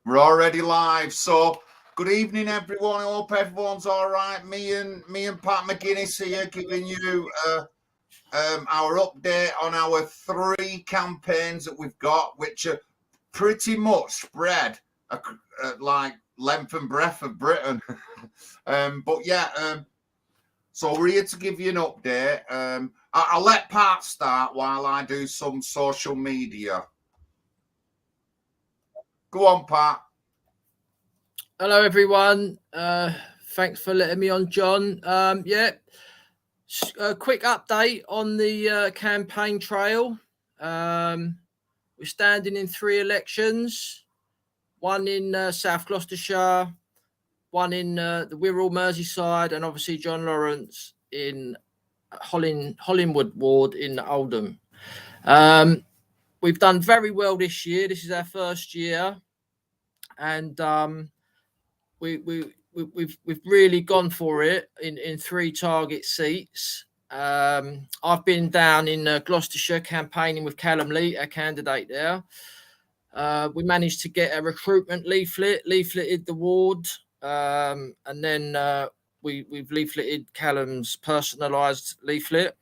We're already live. So, good evening, everyone. I hope everyone's all right. Me and Pat McGinnis here, giving you our update on our 3 campaigns that we've got, which are pretty much spread like length and breadth of Britain. So we're here to give you an update. I'll let Pat start while I do some social media. Go on, Pat. Hello, everyone. Thanks for letting me on, John. A quick update on the campaign trail. We're standing in 3 elections, one in South Gloucestershire, one in the Wirral, Merseyside, and obviously John Lawrence in Hollingwood Ward in Oldham. We've done very well this year. This is our first year, and we've really gone for it in 3 target seats. I've been down in Gloucestershire campaigning with Callum Lee, our candidate there. We managed to get a recruitment leafleted the ward, and then we've leafleted Callum's personalised leaflet.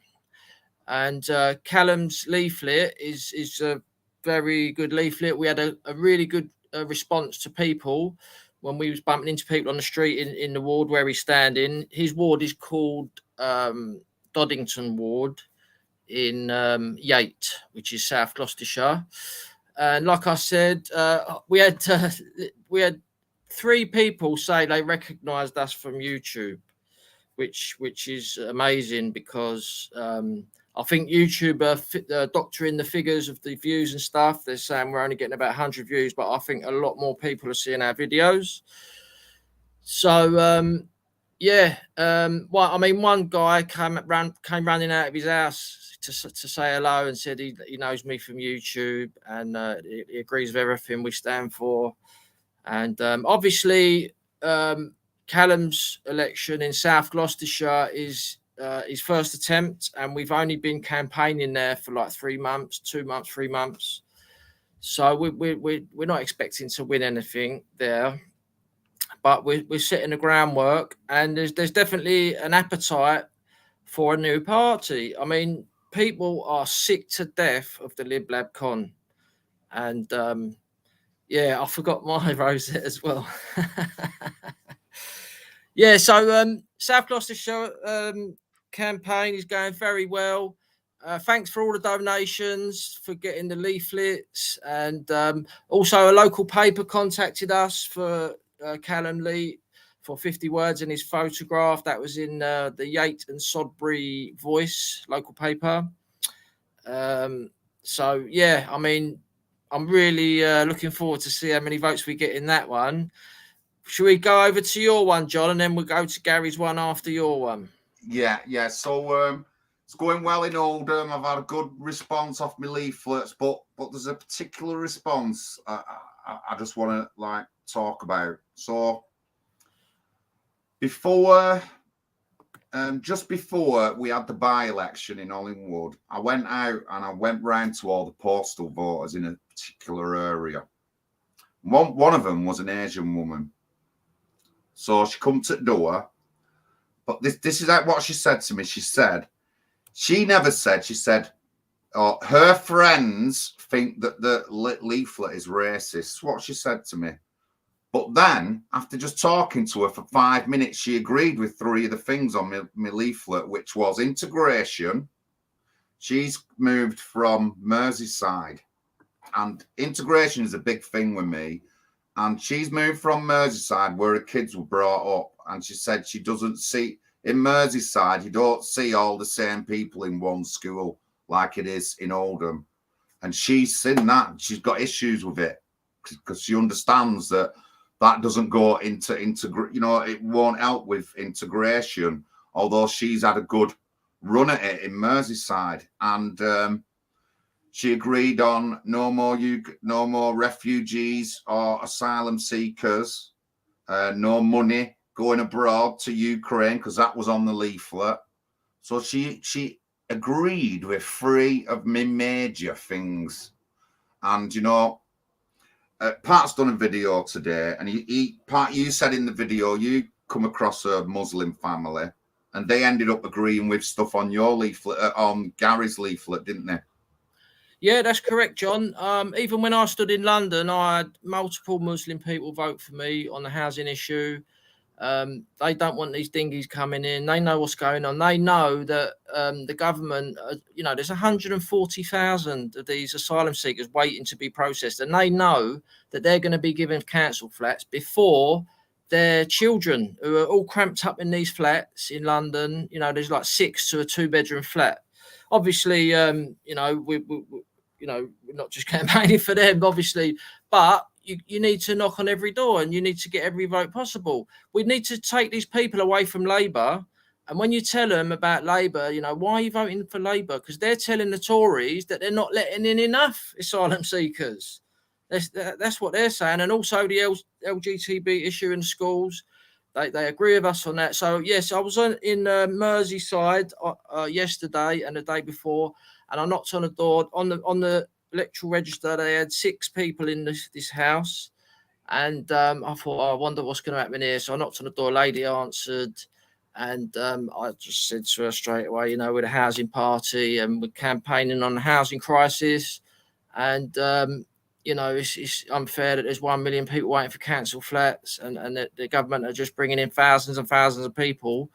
And Callum's leaflet is a very good leaflet. We had a really good response to people when we was bumping into people on the street in the ward where he's standing. His ward is called Doddington Ward in Yate, which is South Gloucestershire. And like I said, we had 3 people say they recognised us from YouTube, which is amazing, because I think YouTube are doctoring the figures of the views and stuff. They're saying we're only getting about 100 views, but I think a lot more people are seeing our videos. So, one guy came running out of his house to say hello and said he knows me from YouTube, and he agrees with everything we stand for. And obviously, Callum's election in South Gloucestershire is his first attempt, and we've only been campaigning there for like 3 months, 2 months, 3 months. So we're not expecting to win anything there, but we're setting the groundwork, and there's definitely an appetite for a new party. I mean, people are sick to death of the Lib Lab Con, and I forgot my rosette as well. So South Gloucestershire campaign is going very well. Thanks for all the donations, for getting the leaflets, and also a local paper contacted us for Callum Lee for 50 words and his photograph. That was in the Yate and Sodbury Voice local paper. I'm really looking forward to see how many votes we get in that one. Should we go over to your one, John, and then we'll go to Gary's one after your one? Yeah. So it's going well in Oldham. I've had a good response off my leaflets, but there's a particular response I just want to talk about. So just before we had the by-election in Hollingwood, I went out and I went round to all the postal voters in a particular area. One of them was an Asian woman. So she come to the door, but this is what she said to me. She said, her friends think that the leaflet is racist. That's what she said to me. But then, after just talking to her for 5 minutes, she agreed with 3 of the things on my leaflet, which was integration. She's moved from Merseyside, and integration is a big thing with me. And she's moved from Merseyside, where her kids were brought up. And she said she doesn't see, in Merseyside, you don't see all the same people in one school like it is in Oldham. And she's seen that. She's got issues with it because she understands that doesn't go into it won't help with integration, although she's had a good run at it in Merseyside. And she agreed on no more refugees or asylum seekers, no money going abroad to Ukraine, because that was on the leaflet. So she agreed with 3 of my major things. And Pat's done a video today, and Pat, you said in the video you come across a Muslim family, and they ended up agreeing with stuff on your leaflet, on Gary's leaflet, didn't they? Yeah, that's correct, John. Even when I stood in London, I had multiple Muslim people vote for me on the housing issue. They don't want these dinghies coming in. They know what's going on. They know that the government, there's 140,000 of these asylum seekers waiting to be processed, and they know that they're going to be given council flats before their children, who are all cramped up in these flats in London. There's like 6 to a 2-bedroom flat. Obviously, we're not just campaigning for them, obviously, but you need to knock on every door and you need to get every vote possible. We need to take these people away from Labour. And when you tell them about Labour, why are you voting for Labour? Because they're telling the Tories that they're not letting in enough asylum seekers. That's what they're saying. And also the LGBT issue in schools, they agree with us on that. So, yes, I was in Merseyside yesterday and the day before, and I knocked on the door. On the electoral register, they had 6 people in this house, and I thought, I wonder what's going to happen here. So I knocked on the door. A lady answered, and I just said to her straight away, we're a housing party and we're campaigning on the housing crisis, and it's unfair that there's 1 million people waiting for council flats, and the government are just bringing in thousands and thousands of people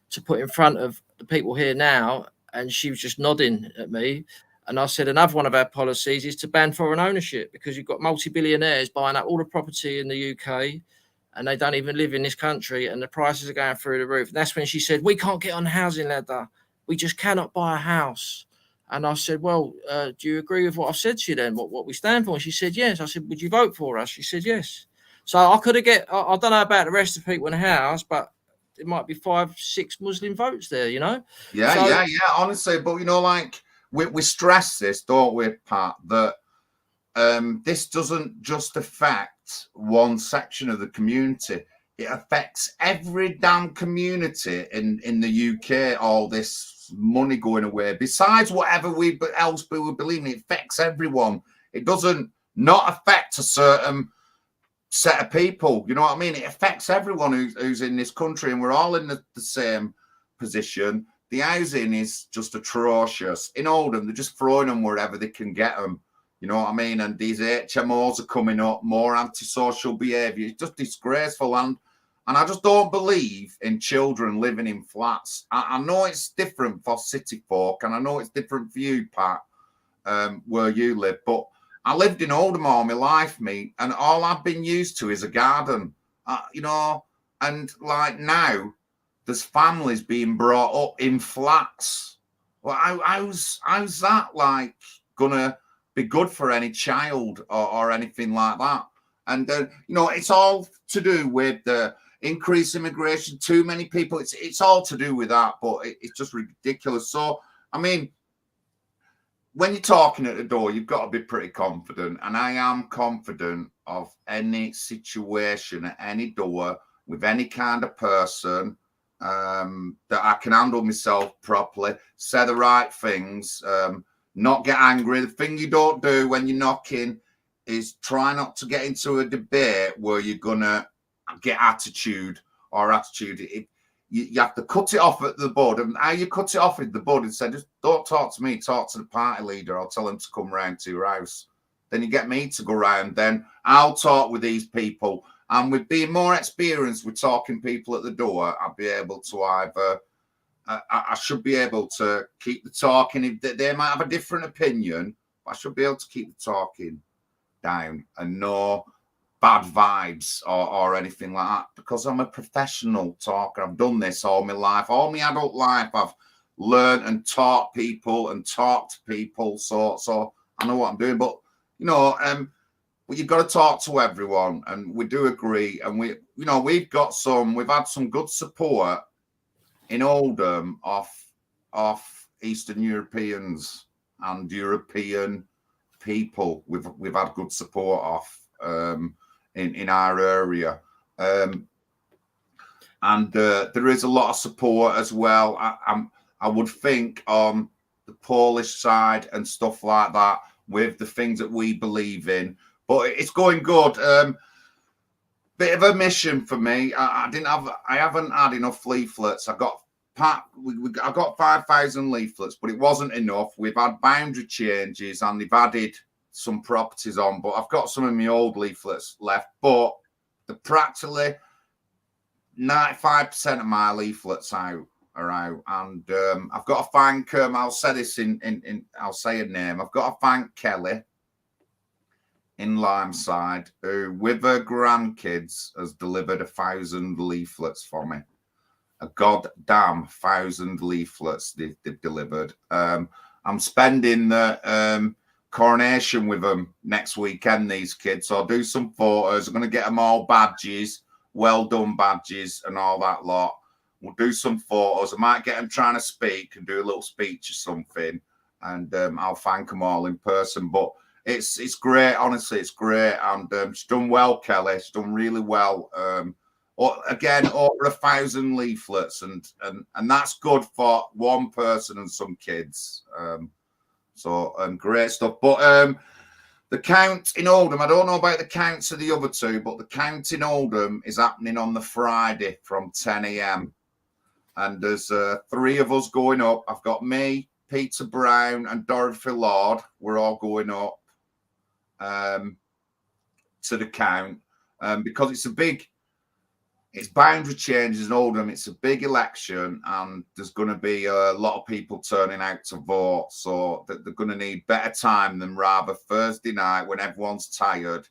to put in front of the people here now. And she was just nodding at me. And I said, another one of our policies is to ban foreign ownership, because you've got multi-billionaires buying up all the property in the UK, and they don't even live in this country, and the prices are going through the roof. And that's when she said, we can't get on the housing ladder. We just cannot buy a house. And I said, well, do you agree with what I've said to you then, what we stand for? And she said, yes. I said, would you vote for us? She said, yes. So I could have I don't know about the rest of the people in the house, but it might be 5-6 Muslim votes there, Yeah, so, yeah, honestly. But, we stress this, don't we, Pat, that this doesn't just affect one section of the community. It affects every damn community in the UK, all this money going away. Besides whatever else we would believe in, it affects everyone. It doesn't not affect a certain set of people. You know what I mean? It affects everyone who's in this country, and we're all in the same position. The housing is just atrocious. In Oldham, they're just throwing them wherever they can get them. You know what I mean? And these HMOs are coming up, more antisocial behaviour. It's just disgraceful. And I just don't believe in children living in flats. I know it's different for city folk, and I know it's different for you, Pat, where you live. But I lived in Oldham all my life, mate, and all I've been used to is a garden, and like now, there's families being brought up in flats. Well, how's that like gonna be good for any child or anything like that? And it's all to do with the increased immigration, too many people. It's all to do with that, but it's just ridiculous. So, I mean, when you're talking at the door, you've got to be pretty confident, and I am confident of any situation at any door with any kind of person, that I can handle myself properly, say the right things, not get angry. The thing you don't do when you're knocking is try not to get into a debate where you're gonna get attitude. You have to cut it off at the bud. And how you cut it off at the bud and say, just don't talk to me, talk to the party leader. I'll tell them to come round to your house. Then you get me to go round. Then I'll talk with these people. And with being more experienced with talking people at the door, I'll be able to I should be able to keep the talking. They might have a different opinion, but I should be able to keep the talking down and no bad vibes or anything like that, because I'm a professional talker. I've done this all my life, all my adult life. I've learned and taught people and talked to people, so I know what I'm doing. But you've got to talk to everyone, and we do agree. And we've had some good support in Oldham off Eastern Europeans and European people. We've had good support off in our area, and there is a lot of support as well. I would think on the Polish side and stuff like that, with the things that we believe in. But it's going good. Bit of a mission for me. I haven't had enough leaflets. I got 5,000 leaflets, but it wasn't enough. We've had boundary changes and they've added some properties on, but I've got some of my old leaflets left. But the practically 95% of my leaflets are out, and I've got to thank. I'll say this I'll say a name. I've got to thank Kelly in Limeside, who with her grandkids has delivered 1,000 leaflets for me. A goddamn 1,000 leaflets they've delivered. I'm spending the coronation with them next weekend, these kids. So I'll do some photos. I'm going to get them all badges, well done badges and all that lot. We'll do some photos. I might get them trying to speak and do a little speech or something. And I'll thank them all in person. But it's great, honestly, it's great. And she's done well, Kelly. She's done really well. Again, over 1,000 leaflets, and that's good for one person and some kids. So great stuff. But the count in Oldham, I don't know about the counts of the other two, but the count in Oldham is happening on the Friday from 10 a.m. And there's 3 of us going up. I've got me, Peter Brown, and Dorothy Lord. We're all going up to the count because it's boundary changes in Oldham. It's a big election, and there's going to be a lot of people turning out to vote. So that they're going to need better time than rather Thursday night when everyone's tired.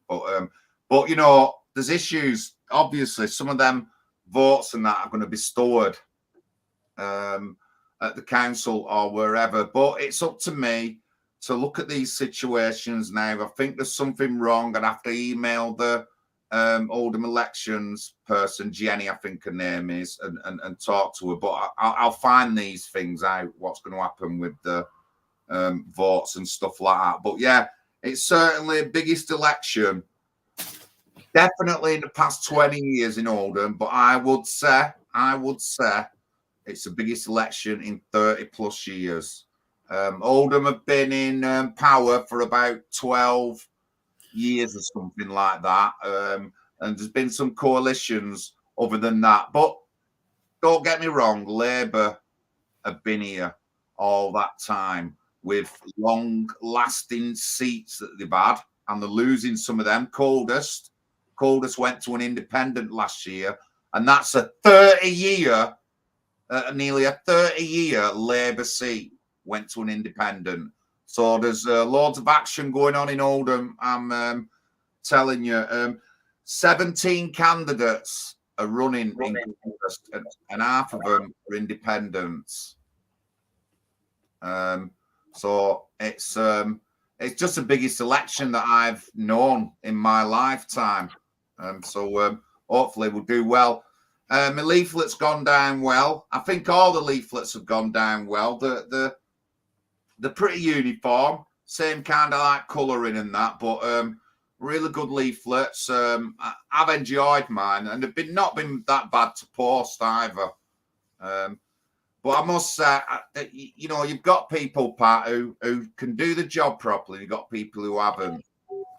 But you know, there's issues. Obviously, some of them votes and that are going to be stored at the council or wherever. But it's up to me to look at these situations now. I think there's something wrong. I'd have to email the Oldham elections person, Jenny, I think her name is, and talk to her. But I'll find these things out, what's going to happen with the votes and stuff like that. But yeah, it's certainly the biggest election, definitely in the past 20 years in Oldham. But I would say it's the biggest election in 30 plus years. Oldham have been in power for about 12 years or something like that, and there's been some coalitions other than that, but don't get me wrong, Labour have been here all that time with long lasting seats that they've had, and they're losing some of them. Coldest went to an independent last year, and that's a 30-year nearly a 30-year Labour seat went to an independent. So there's loads of action going on in Oldham. I'm telling you, 17 candidates are running, and half of them are independents. So it's just the biggest election that I've known in my lifetime. So hopefully we'll do well. My leaflet's gone down well. I think all the leaflets have gone down well. They're pretty uniform, same kind of like colouring and that, but really good leaflets. I've enjoyed mine, and they've not been that bad to post either. But I must say, you know, you've got people, Pat, who can do the job properly. You've got people who haven't.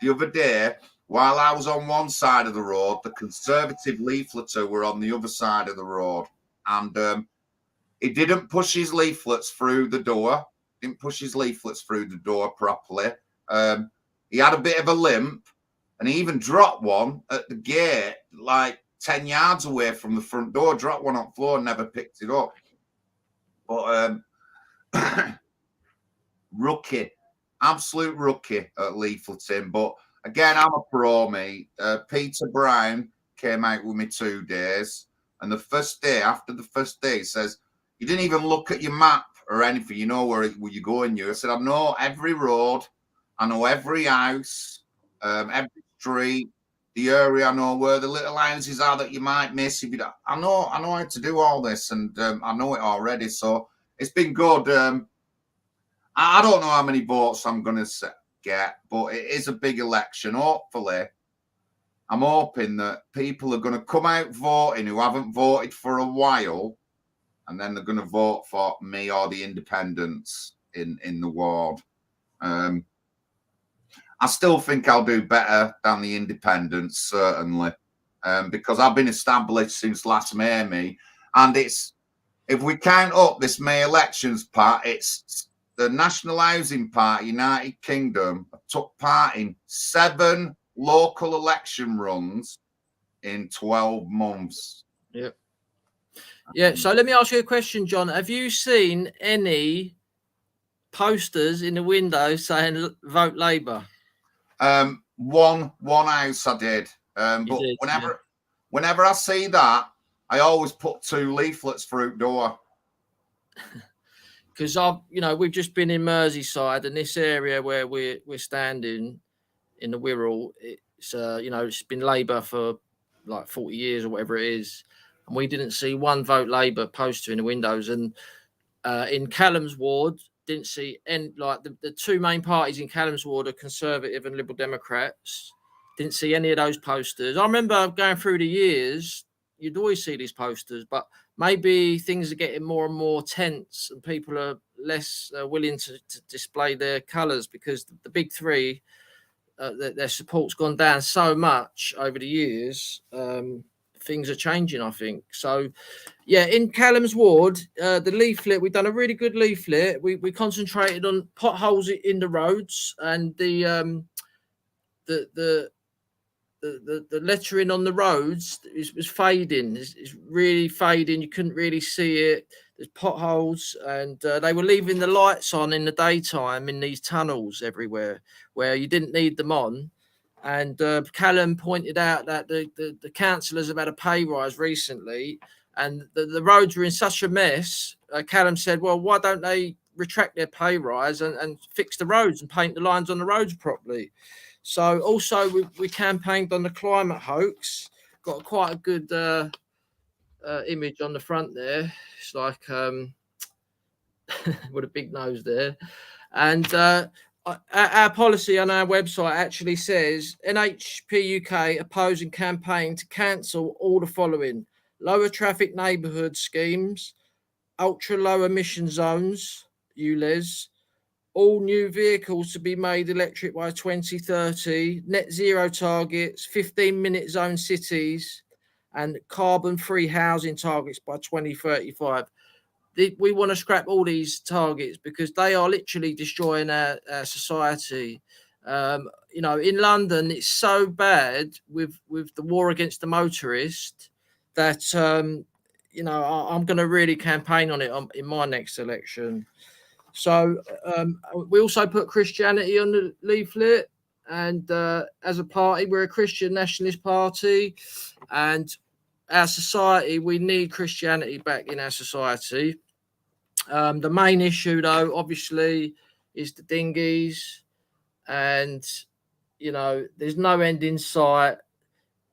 The other day, while I was on one side of the road, the Conservative leafleter were on the other side of the road, and he didn't push his leaflets through the door. Didn't push his leaflets through the door properly. He had a bit of a limp, and he even dropped one at the gate, like 10 yards away from the front door. Dropped one on the floor and never picked it up. But rookie, absolute rookie at leafleting. But again, I'm a pro, mate. Peter Brown came out with me 2 days, and the first day, after the first day, he says, "You didn't even look at your map or anything, you know where you're going." I said, "I know every road, I know every house, every street, the area. I know where the little houses are that you might miss. If you don't, I know how to do all this, and I know it already." So it's been good. I don't know how many votes I'm going to get, but it is a big election. Hopefully, I'm hoping that people are going to come out voting who haven't voted for a while, and then they're going to vote for me or the independents in the ward. I still think I'll do better than the independents, certainly, because I've been established since last May, and it's, if we count up this May elections part, it's the National Housing Party, United Kingdom, took part in 7 local election runs in 12 months. Yep. Yeah. So let me ask you a question, John. Have you seen any posters in the window saying vote Labour? One house I did. But did, whenever I see that, I always put 2 leaflets through door. Because we've just been in Merseyside, and this area where we're standing in the Wirral, it's it's been Labour for like 40 years or whatever it is, and we didn't see one vote Labour poster in the windows. And in Callum's ward, didn't see any, like the 2 main parties in Callum's ward are Conservative and Liberal Democrats. Didn't see any of those posters. I remember going through the years, you'd always see these posters, but maybe things are getting more and more tense and people are less willing to display their colours, because the big 3, their support's gone down so much over the years. Things are changing, I think. So, yeah, in Callum's ward, the leaflet, we've done a really good leaflet. We concentrated on potholes in the roads, and the lettering on the roads was fading. It's really fading. You couldn't really see it. There's potholes, and they were leaving the lights on in the daytime in these tunnels everywhere where you didn't need them on. And Callum pointed out that the councillors have had a pay rise recently, and the roads were in such a mess. Callum said, well, why don't they retract their pay rise and fix the roads and paint the lines on the roads properly? So also we campaigned on the climate hoax. Got quite a good image on the front there. It's like with a big nose there. And our policy on our website actually says NHPUK opposing campaign to cancel all the following: lower traffic neighbourhood schemes, ultra low emission zones, ULEZ, all new vehicles to be made electric by 2030, net zero targets, 15-minute zone cities, and carbon-free housing targets by 2035. We want to scrap all these targets because they are literally destroying our society. In London, it's so bad with the war against the motorist that, I'm going to really campaign on it in my next election. So we also put Christianity on the leaflet, and as a party, we're a Christian nationalist party, and our society, we need Christianity back in our society. The main issue, though, obviously, is the dinghies, and there's no end in sight.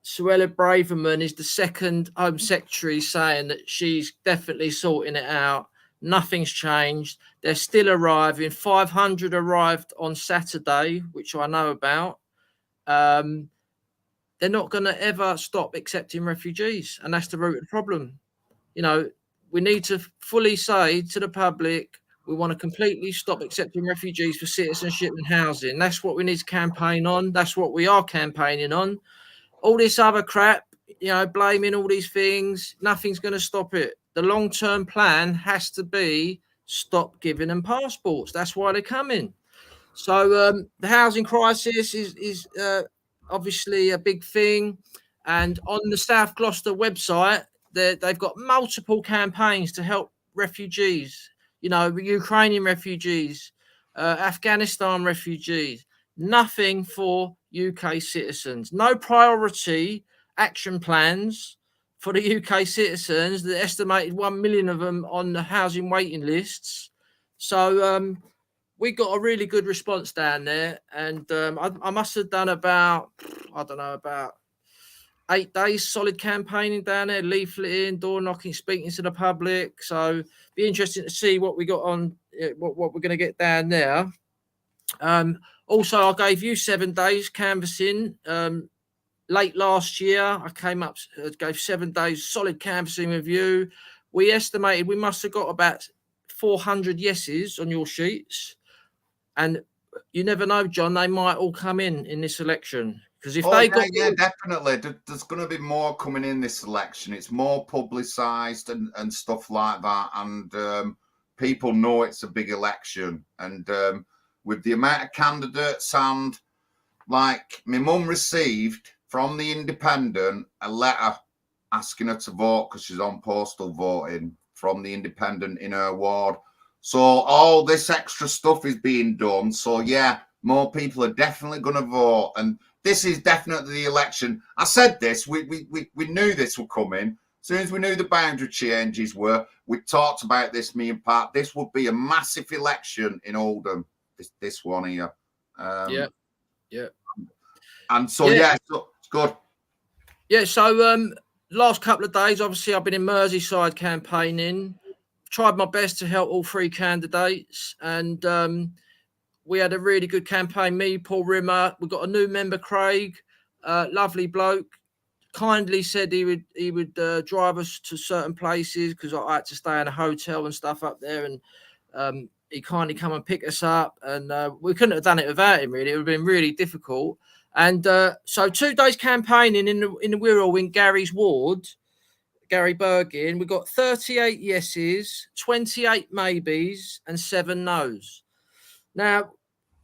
Suella Braverman is the second Home Secretary saying that she's definitely sorting it out. Nothing's changed. They're still arriving. 500 arrived on Saturday, which I know about. They're not going to ever stop accepting refugees, and that's the root of the problem. We need to fully say to the public, we want to completely stop accepting refugees for citizenship and housing. That's what we need to campaign on. That's what we are campaigning on. All this other crap, blaming all these things, nothing's going to stop it. The long-term plan has to be stop giving them passports. That's why they're coming. So the housing crisis is obviously a big thing. And on the South Gloucester website, they've got multiple campaigns to help refugees, Ukrainian refugees, Afghanistan refugees. Nothing for UK citizens. No priority action plans for the UK citizens. The estimated 1 million of them on the housing waiting lists. So we got a really good response down there, and I must have done about 8 days solid campaigning down there, leafleting, door knocking, speaking to the public. So be interesting to see what we got on, what we're going to get down there. Also, I gave you 7 days canvassing. Late last year, I gave 7 days solid canvassing with you. We estimated we must have got about 400 yeses on your sheets. And you never know, John. They might all come in this election, because if yeah, definitely, there's going to be more coming in this election. It's more publicised and stuff like that, and people know it's a big election. And with the amount of candidates, and like my mum received from the Independent a letter asking her to vote because she's on postal voting from the Independent in her ward. So all this extra stuff is being done. So yeah, more people are definitely going to vote, and this is definitely the election. I said this. We knew this would come in. As soon as we knew the boundary changes were, we talked about this, me and Pat. This would be a massive election in Oldham. This one here. Yeah. And so yeah, so it's good. Yeah. So last couple of days, obviously, I've been in Merseyside campaigning. Tried my best to help all three candidates, and we had a really good campaign. Me, Paul Rimmer. We got a new member, Craig, lovely bloke. Kindly said he would drive us to certain places because I had to stay in a hotel and stuff up there, and he kindly come and pick us up. And we couldn't have done it without him. Really, it would have been really difficult. And so 2 days campaigning in the Wirral in Gary's ward. Gary Bergin, we got 38 yeses, 28 maybes, and 7 no's. Now,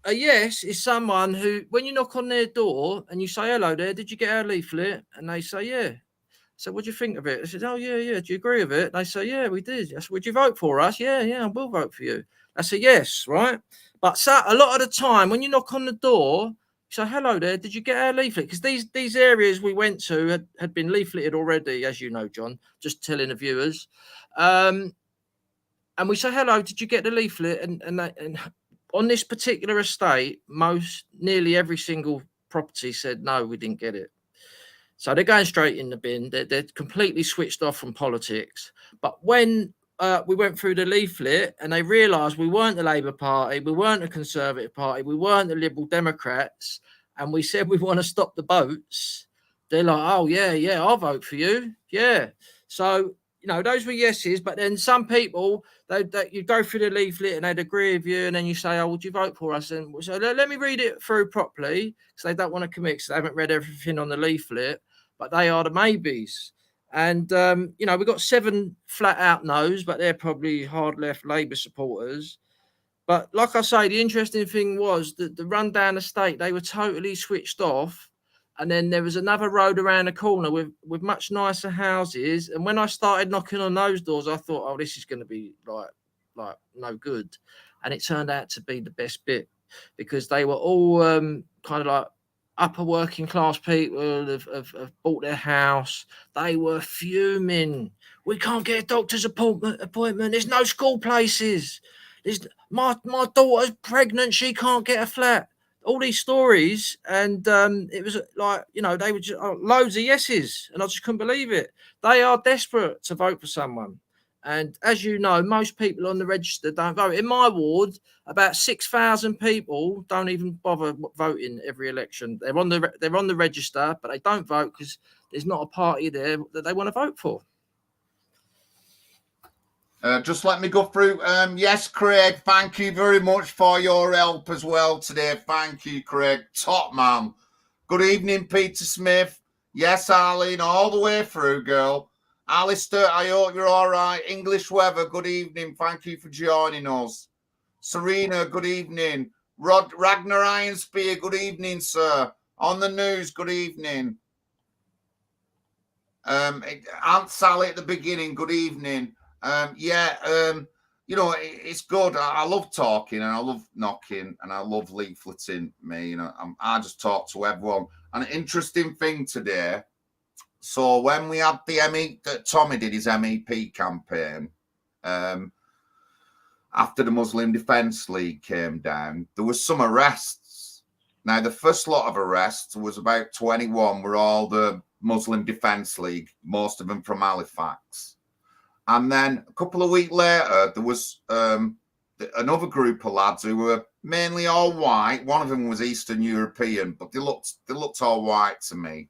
a yes is someone who, when you knock on their door and you say, hello there, did you get our leaflet? And they say, yeah. So what do you think of it? I said, oh, yeah. Do you agree with it? They say, yeah, we did. I said, would you vote for us? Yeah, I will vote for you. That's a yes, right? But so, a lot of the time, when you knock on the door, you say, hello there, did you get our leaflet? Because these areas we went to had been leafleted already, as you know, John, just telling the viewers. And we say, hello, did you get the leaflet? And on this particular estate, nearly every single property said, no, we didn't get it. So they're going straight in the bin. They're completely switched off from politics. But when we went through the leaflet and they realised we weren't the Labour Party, we weren't the Conservative Party, we weren't the Liberal Democrats, and we said we want to stop the boats, they're like, oh, yeah, I'll vote for you. Yeah. So, you know, those were yeses. But then some people, you go through the leaflet and they'd agree with you, and then you say, oh, would you vote for us? And so let me read it through properly, because they don't want to commit, because they haven't read everything on the leaflet. But they are the maybes. And, you know, we've got 7 flat out no's, but they're probably hard left Labour supporters. But like I say, the interesting thing was that the rundown estate, they were totally switched off. And then there was another road around the corner with much nicer houses. And when I started knocking on those doors, I thought, oh, this is going to be like no good. And it turned out to be the best bit, because they were all kind of like upper working class people have bought their house. They were fuming. We can't get a doctor's appointment. There's no school places. My daughter's pregnant. She can't get a flat. All these stories, and it was like, you know, they were just loads of yeses, and I just couldn't believe it. They are desperate to vote for someone. And as you know, most people on the register don't vote. In my ward, about 6,000 people don't even bother voting every election. They're on the register, but they don't vote because there's not a party there that they want to vote for. Just let me go through. Yes, Craig, thank you very much for your help as well today. Thank you, Craig. Top man. Good evening, Peter Smith. Yes, Arlene, all the way through, girl. Alistair, I hope you're all right. English weather, good evening. Thank you for joining us. Serena, good evening. Ragnar Ironspear, good evening, sir. On the news, good evening. Aunt Sally at the beginning, good evening. You know, it's good. I love talking, and I love knocking, and I love leafleting. You know, I just talk to everyone. An interesting thing today. So when we had that Tommy did his MEP campaign, after the Muslim Defence League came down, there was some arrests. Now, the first lot of arrests was about 21, were all the Muslim Defence League, most of them from Halifax. And then a couple of weeks later, there was another group of lads who were mainly all white. One of them was Eastern European, but they looked all white to me.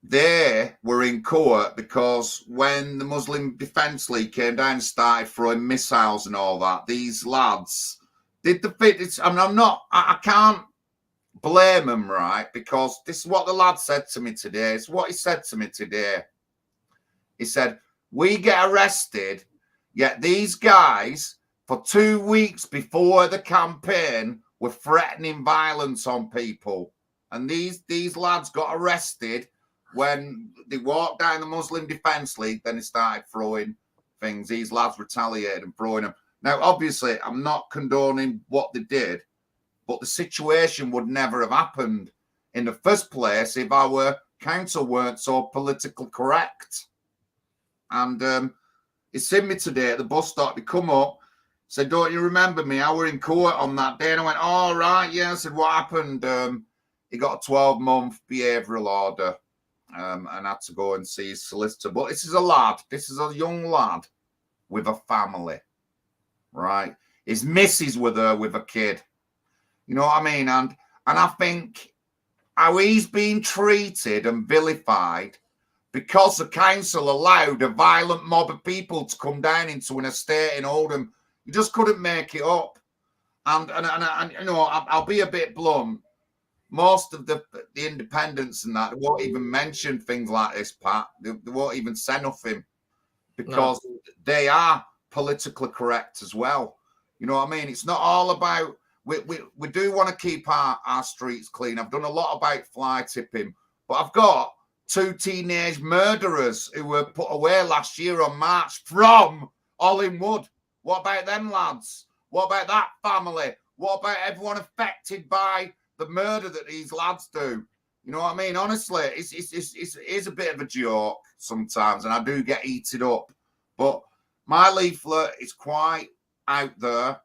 they were in court because when the Muslim Defence League came down and started throwing missiles and all that, these lads did the fit. I mean, I can't blame them, right? Because this is what the lad said to me today. It's what he said to me today. He said, we get arrested, yet these guys, for 2 weeks before the campaign, were threatening violence on people. And these lads got arrested when they walked down the Muslim Defence League. Then they started throwing things. These lads retaliated and throwing them. Now, obviously, I'm not condoning what they did, but the situation would never have happened in the first place if our council weren't so politically correct. And he seen me today at the bus stop. He come up, said, don't you remember me? I were in court on that day. And I went, all right, yeah. I said, what happened? He got a 12-month behavioural order and had to go and see his solicitor. But this is a young lad with a family, right? His missus were there with a kid. You know what I mean? And I think how he's been treated and vilified because the council allowed a violent mob of people to come down into an estate in Oldham. You just couldn't make it up. And you know, I'll be a bit blunt. Most of the independents and that, they won't even mention things like this, Pat. They won't even say nothing because they are politically correct as well. You know what I mean? It's not all about... We do want to keep our streets clean. I've done a lot about fly tipping, but I've got 2 teenage murderers who were put away last year on March from Hollingwood. What about them lads? What about that family? What about everyone affected by the murder that these lads do? You know what I mean? Honestly, it's a bit of a joke sometimes, and I do get heated up. But my leaflet is quite out there.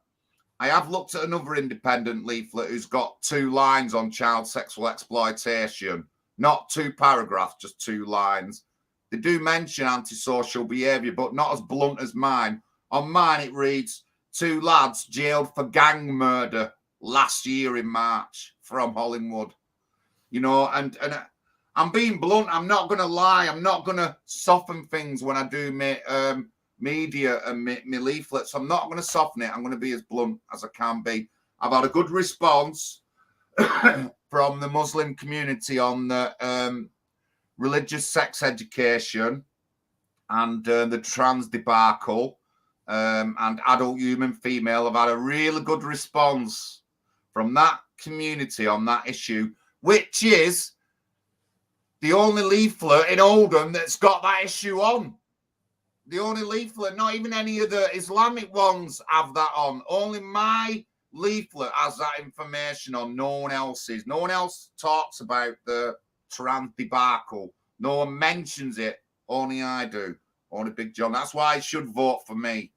I have looked at another independent leaflet who's got 2 lines on child sexual exploitation. Not 2 paragraphs, just 2 lines. They do mention antisocial behaviour, but not as blunt as mine. On mine, it reads, 2 lads jailed for gang murder last year in March from Hollingwood. You know, and I'm being blunt. I'm not going to lie. I'm not going to soften things when I do my media and my leaflets. I'm not going to soften it. I'm going to be as blunt as I can be. I've had a good response from the Muslim community on the religious sex education and the trans debacle and adult human female. Have had a really good response from that community on that issue, which is the only leaflet in Oldham that's got that issue on. The only leaflet, not even any of the Islamic ones have that on. Only my leaflet has that information on. No one else's. No one else talks about the trans debacle. No one mentions it. Only I do. Only Big John. That's why you should vote for me.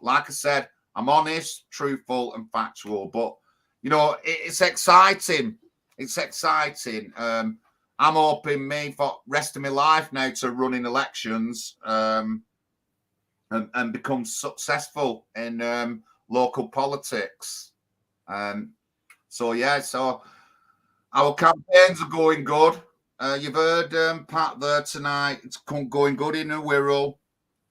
Like I said, I'm honest, truthful, and factual. But, you know, it's exciting. It's exciting. I'm hoping me for the rest of my life now to run in elections and become successful in local politics. So our campaigns are going good. You've heard Pat there tonight. It's going good in the Wirral.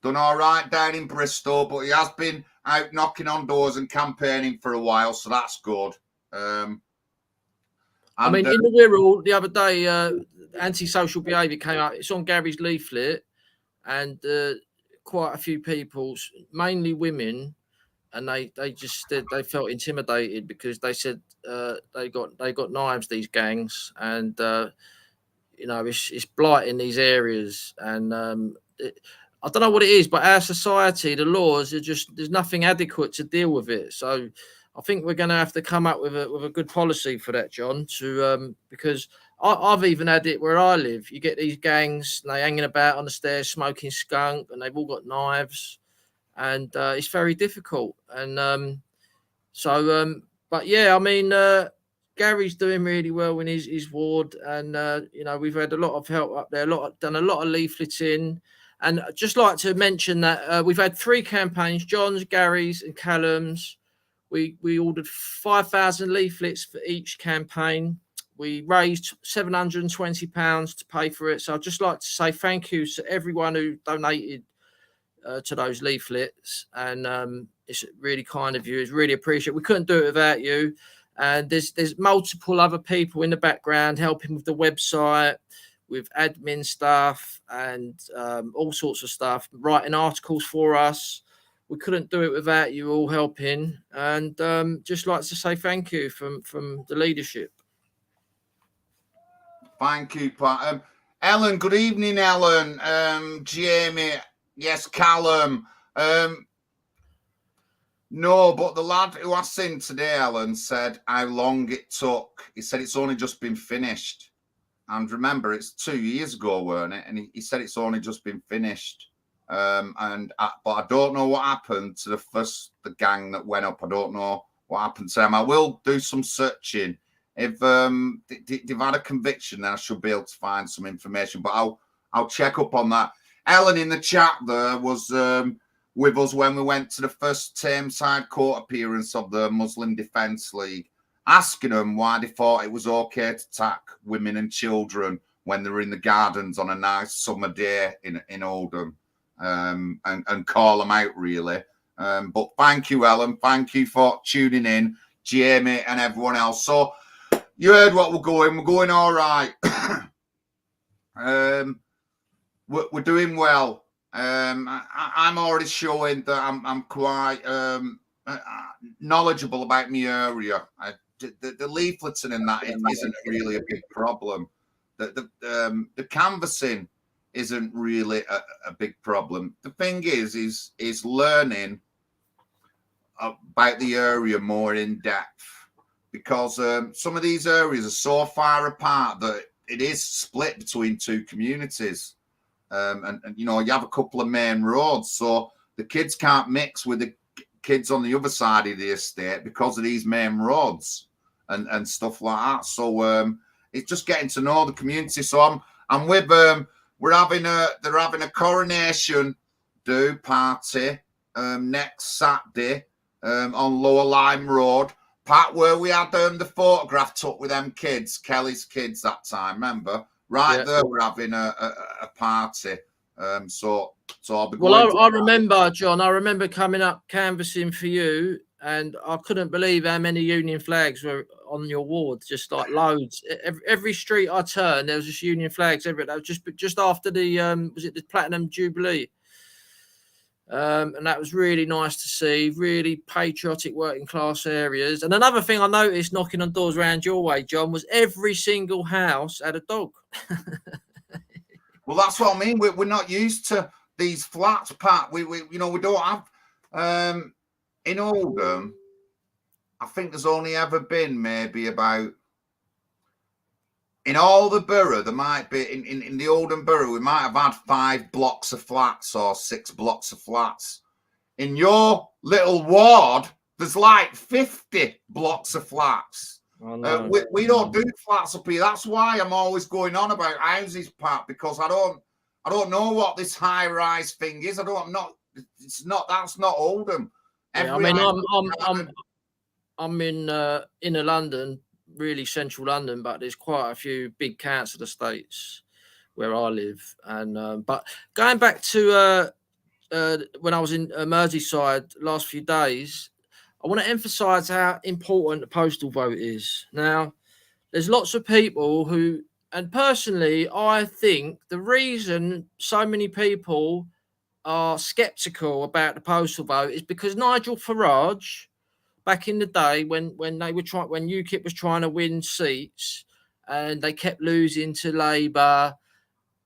Done all right down in Bristol, but he has been out knocking on doors and campaigning for a while, so that's good. I mean, in the Wirral the other day, antisocial behaviour came up. It's on Gary's leaflet, and quite a few people, mainly women, and they just they felt intimidated because they said they got knives, these gangs, and you know, it's blighting these areas, and I don't know what it is, but our society, the laws are just, there's nothing adequate to deal with it. So I think we're going to have to come up with a good policy for that, John, to because I've even had it where I live. You get these gangs, and they hanging about on the stairs smoking skunk, and they've all got knives, and it's very difficult. And but yeah, I mean, Gary's doing really well in his ward, and you know, we've had a lot of help up there, done a lot of leafleting. And I'd just like to mention that we've had 3 campaigns, John's, Gary's, and Callum's. We ordered 5,000 leaflets for each campaign. we raised £720 to pay for it. So I'd just like to say thank you to everyone who donated to those leaflets, and it's really kind of you. It's really appreciated. We couldn't do it without you. And there's multiple other people in the background helping with the website, with admin stuff, and all sorts of stuff, writing articles for us. We couldn't do it without you all helping, and just like to say thank you from the leadership. Thank you, Pat. Ellen, good evening, Ellen. Jamie, yes, Callum. No, but the lad who I seen today, Ellen, said how long it took. He said it's only just been finished. And remember, it's 2 years ago, weren't it? And he said it's only just been finished. But I don't know what happened to the gang that went up. I don't know what happened to them. I will do some searching. If they've had a conviction, then I should be able to find some information. But I'll check up on that. Ellen in the chat there was with us when we went to the first Tameside court appearance of the Muslim Defence League, asking them why they thought it was okay to attack women and children when they were in the gardens on a nice summer day in Oldham, and call them out, really. But thank you, Ellen. Thank you for tuning in, Jamie and everyone else. So you heard what we're going. We're going all right. We're doing well. I'm already showing that I'm quite knowledgeable about my area. The leafleting and that isn't really a big problem. The canvassing isn't really a big problem. The thing is learning about the area more in depth, because some of these areas are so far apart that it is split between two communities. And you know, you have a couple of main roads, so the kids can't mix with the kids on the other side of the estate because of these main roads and stuff like that. So it's just getting to know the community. So I'm with they're having a coronation party next Saturday on Lower Lime Road, Pat, where we had the photograph took with them kids, Kelly's kids that time, remember? Right, yeah. There we're having a party. So I'll be going. Well, I remember, John, I remember coming up canvassing for you, and I couldn't believe how many Union flags were on your ward, just like loads. Every street I turned, there was just Union flags everywhere. That was just after the was it the Platinum Jubilee? And that was really nice to see, really patriotic working class areas. And another thing I noticed knocking on doors around your way, John, was every single house had a dog. Well, that's what I mean. We're not used to these flats, Pat. We don't have in Oldham. I think there's only ever been maybe about, in all the borough, there might be, in the Oldham borough, we might have had 5 blocks of flats or 6 blocks of flats. In your little ward, there's like 50 blocks of flats. Oh, no. We don't do flats up here. That's why I'm always going on about houses, Pat, because I don't know what this high-rise thing is. That's not Oldham. Yeah, I mean, I'm in inner London, really central London, but there's quite a few big council estates where I live. And but going back to when I was in Merseyside last few days, I want to emphasise how important the postal vote is. Now, there's lots of people who, and personally, I think the reason so many people are sceptical about the postal vote is because Nigel Farage, back in the day when UKIP was trying to win seats and they kept losing to Labour,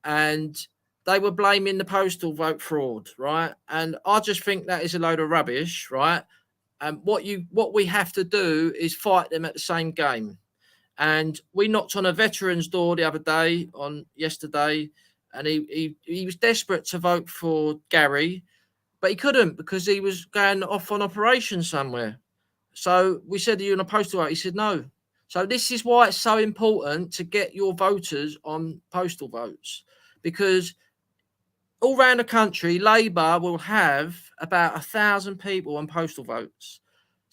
and they were blaming the postal vote fraud, right? And I just think that is a load of rubbish, right? And what we have to do is fight them at the same game. And we knocked on a veteran's door the other day, yesterday, and he was desperate to vote for Gary, but he couldn't because he was going off on operation somewhere. So we said, are you on a postal vote? He said no. So this is why it's so important to get your voters on postal votes, because all around the country, Labour will have about 1,000 people on postal votes.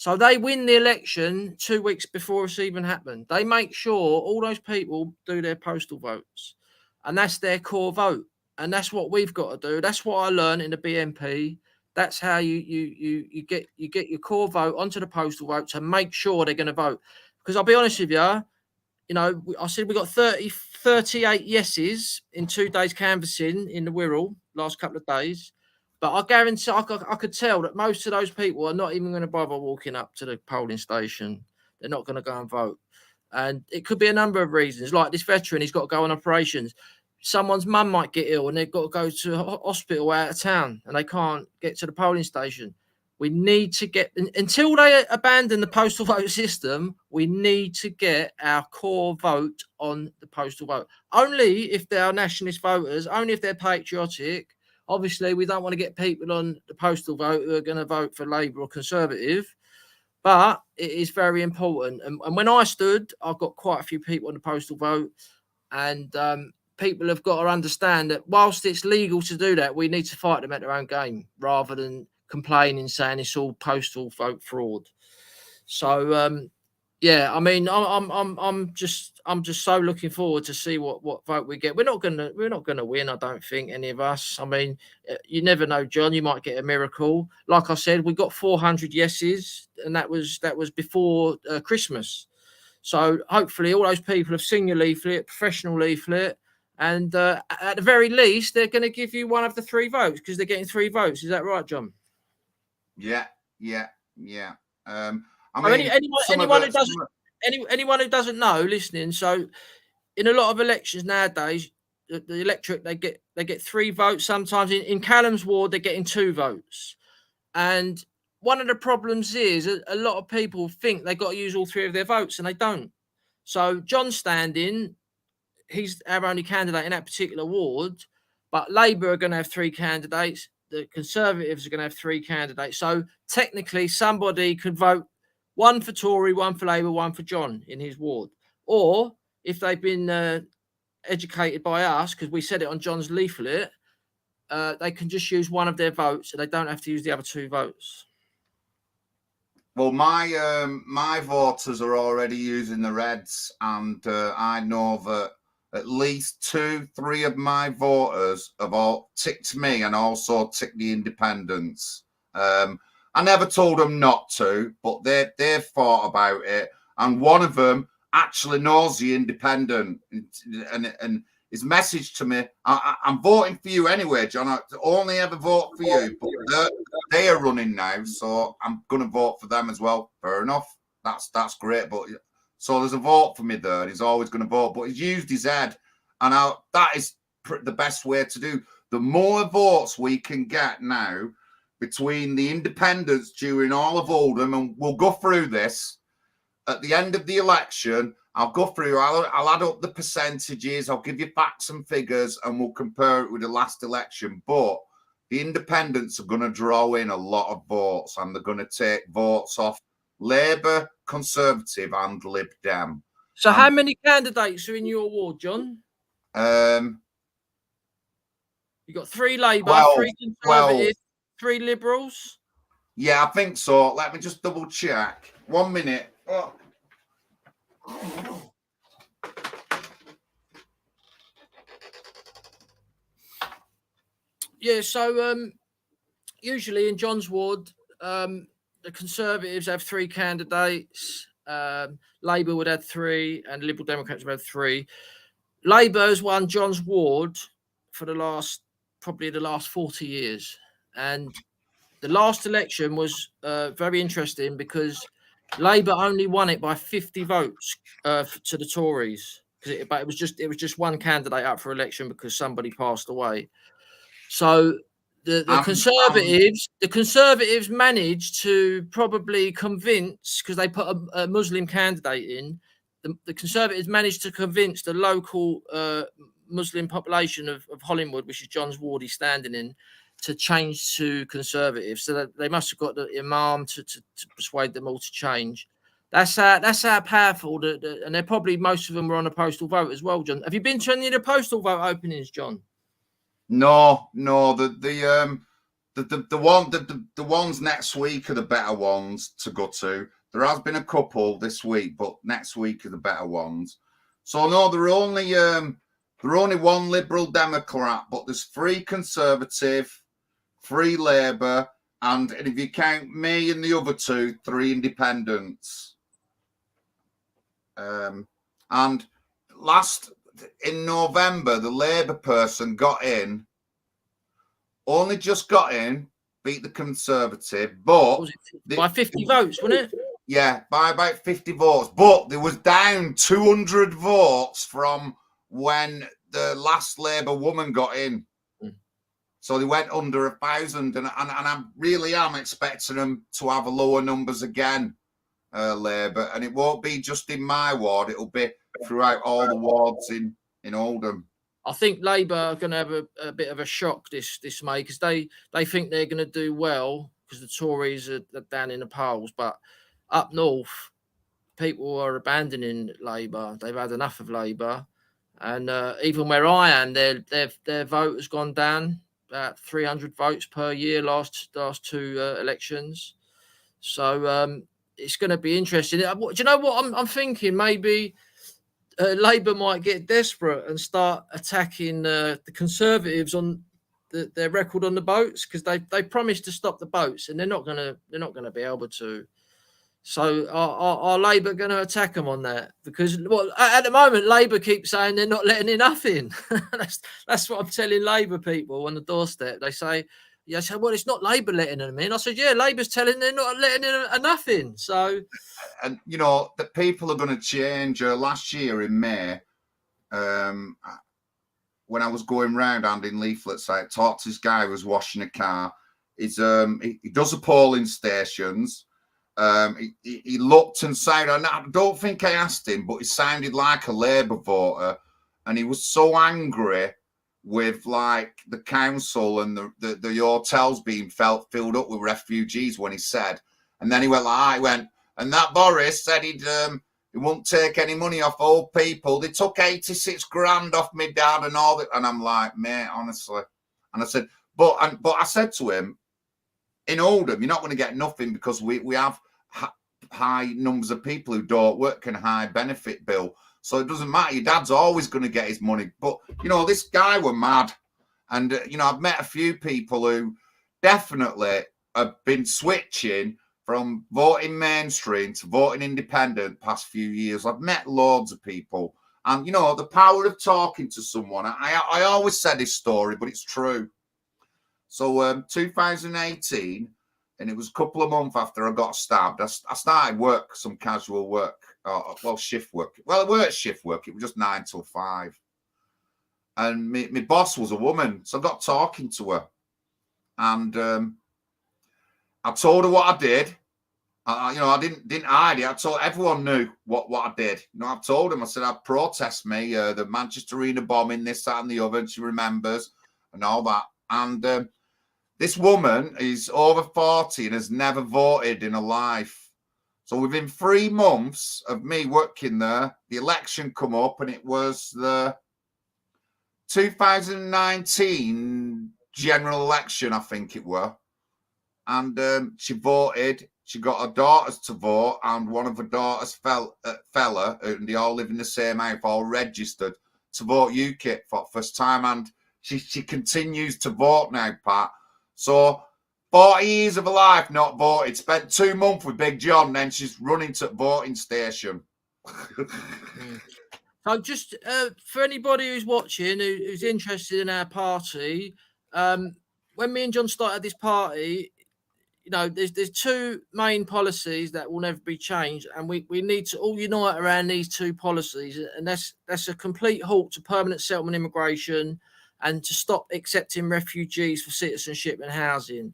So they win the election 2 weeks before it's even happened. They make sure all those people do their postal votes, and that's their core vote. And that's what we've got to do. That's what I learned in the BNP. That's how you get your core vote onto the postal vote to make sure they're going to vote. Because I'll be honest with you, I said we got 38 yeses in 2 days canvassing in the Wirral last couple of days. But I guarantee I could tell that most of those people are not even going to bother walking up to the polling station. They're not going to go and vote. And it could be a number of reasons. Like this veteran, he's got to go on operations. Someone's mum might get ill and they've got to go to a hospital out of town and they can't get to the polling station. We need to get, until they abandon the postal vote system, we need to get our core vote on the postal vote. Only if they are nationalist voters, only if they're patriotic. Obviously, we don't want to get people on the postal vote who are going to vote for Labour or Conservative, but it is very important. And when I stood, I've got quite a few people on the postal vote, and people have got to understand that whilst it's legal to do that, we need to fight them at their own game rather than complaining, saying it's all postal vote fraud. So yeah, I mean, I'm just so looking forward to see what vote we get. We're not gonna win, I don't think, any of us. I mean, you never know, John. You might get a miracle. Like I said, we got 400 yeses, and that was before Christmas. So hopefully, all those people have seen your leaflet, professional leaflet, and at the very least, they're going to give you one of the 3 votes because they're getting 3 votes. Is that right, John? Yeah. I mean, mean, anyone who doesn't know, listening. So, in a lot of elections nowadays, the electorate they get 3 votes. Sometimes in Callum's ward, they're getting 2 votes. And one of the problems is a lot of people think they got to use all 3 of their votes, and they don't. So John's standing, he's our only candidate in that particular ward, but Labour are going to have 3 candidates. The Conservatives are going to have 3 candidates. So technically, somebody could vote 1 for Tory, 1 for Labour, 1 for John in his ward. Or if they've been educated by us, because we said it on John's leaflet, they can just use 1 of their votes, and they don't have to use the other 2 votes. Well, my voters are already using the Reds, and I know that at least 2-3 of my voters have all ticked me and also ticked the independents. I never told them not to, but they've thought about it, and one of them actually knows the independent, and his message to me, I'm voting for you anyway, John. I only ever vote for you, but they are running now, so I'm going to vote for them as well. Fair enough. That's great, but so there's a vote for me there, and he's always going to vote, but he's used his head, and that is the best way to do. The more votes we can get now between the independents during all of Oldham, and we'll go through this at the end of the election. I'll go through, I'll add up the percentages, I'll give you facts and figures, and we'll compare it with the last election. But the independents are going to draw in a lot of votes, and they're going to take votes off Labour, Conservative, and Lib Dem. So how many candidates are in your ward, John? You got 3 Labour, 3 Conservative, 3 Liberals. Yeah, I think so. Let me just double check. 1 minute. Oh. Yeah, so usually in John's ward, the Conservatives have 3 candidates, Labour would have 3, and Liberal Democrats would have 3. Labour has won John's ward for probably the last 40 years. And the last election was very interesting because Labour only won it by 50 votes to the Tories. But it was just 1 candidate up for election because somebody passed away. So the Conservatives managed to probably convince, because they put a Muslim candidate in, the Conservatives managed to convince the local Muslim population of Hollingwood, which is John's ward he's standing in, to change to Conservative. So that they must have got the Imam to persuade them all to change. That's how powerful, and they're probably, most of them were on a postal vote as well, John. Have you been to any of the postal vote openings, John? No. The the ones next week are the better ones to go to. There has been a couple this week, but next week are the better ones. So no, there are only one Liberal Democrat, but there's 3 Conservative, 3 Labour, and if you count me and the other 2, 3 Independents. And in November, the Labour person got in, only just got in, beat the Conservative, but by 50 votes, wasn't it? Yeah, by about 50 votes. But there was down 200 votes from when the last Labour woman got in. So they went under 1,000, and I really am expecting them to have a lower numbers again, Labour, and it won't be just in my ward; it'll be throughout all the wards in Oldham. I think Labour are going to have a bit of a shock this May, because they think they're going to do well because the Tories are down in the polls, but up north, people are abandoning Labour. They've had enough of Labour, and even where I am, their vote has gone down about 300 votes per year last 2 elections. So it's going to be interesting. Do you know what I'm thinking? Maybe Labour might get desperate and start attacking the Conservatives on their record on the boats, because they promised to stop the boats, and they're not going to be able to. So are Labour going to attack them on that? Because at the moment, Labour keeps saying they're not letting enough in. that's what I'm telling Labour people on the doorstep. They say, "Yeah, I said, well, it's not Labour letting them in." I said, "Yeah, Labour's telling they're not letting enough in." So, and you know that people are going to change. Last year in May, when I was going round handing leaflets, I talked to this guy who was washing a car. He does the polling stations. He looked and sounded, and I don't think I asked him, but he sounded like a Labour voter, and he was so angry with like the council and the hotels being filled up with refugees when he said, and then he went and that Boris said he won't take any money off old people. They took 86 grand off my dad and all that, and I'm like, mate, honestly. And I said, but I said to him, in Oldham, you're not going to get nothing, because we have high numbers of people who don't work and high benefit bill. So it doesn't matter. Your dad's always going to get his money. But, this guy were mad. And, I've met a few people who definitely have been switching from voting mainstream to voting independent past few years. I've met loads of people. And, the power of talking to someone. I always say this story, but it's true. So 2018, and it was a couple of months after I got stabbed, I started work, some casual work, shift work. Well, it weren't shift work. It was just 9 till 5. And my boss was a woman, so I got talking to her. And I told her what I did. I didn't hide it. I told everyone knew what I did. I told them, I said, I'd protest me, the Manchester Arena bombing, this, that, and the other. And she remembers and all that. And this woman is over 40 and has never voted in her life. So within 3 months of me working there, the election come up, and it was the 2019 general election, I think it were. And she voted. She got her daughters to vote, and one of her daughters fella, and they all live in the same house, all registered to vote UKIP for the first time. And she continues to vote now, Pat. So 40 years of her life not voted. Spent 2 months with Big John, then she's running to the voting station. So just for anybody who's watching, who's interested in our party, when me and John started this party, there's 2 main policies that will never be changed, and we need to all unite around these 2 policies, and that's a complete halt to permanent settlement immigration, and to stop accepting refugees for citizenship and housing.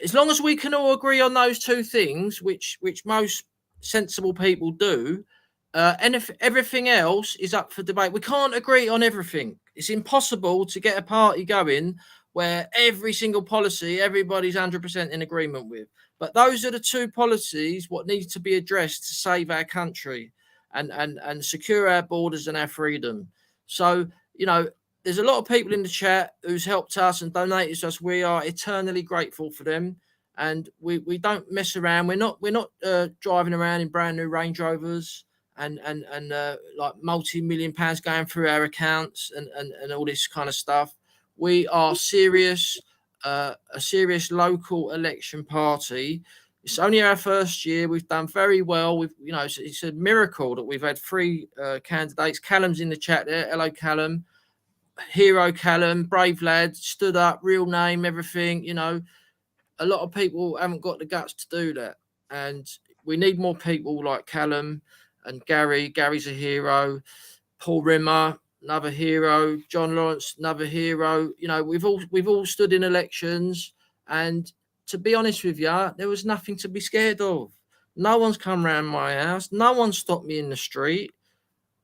As long as we can all agree on those 2 things, which most sensible people do, and if everything else is up for debate. We can't agree on everything. It's impossible to get a party going where every single policy everybody's 100% in agreement with. But those are the 2 policies what needs to be addressed to save our country and secure our borders and our freedom. So, there's a lot of people in the chat who's helped us and donated us. We are eternally grateful for them, and we don't mess around. We're not driving around in brand new Range Rovers and like multi-million pounds going through our accounts and all this kind of stuff. We are serious, a serious local election party. It's only our first year. We've done very well. We've, you know, it's a miracle that we've had 3 candidates. Callum's in the chat there. Hello, Callum. Hero Callum, brave lad, stood up, real name, everything. You know, a lot of people haven't got the guts to do that, and we need more people like Callum and Gary. Gary's a hero. Paul Rimmer, another hero. John Lawrence, another hero. You know, we've all stood in elections, and to be honest with you, there was nothing to be scared of. No one's come round my house. No one stopped me in the street.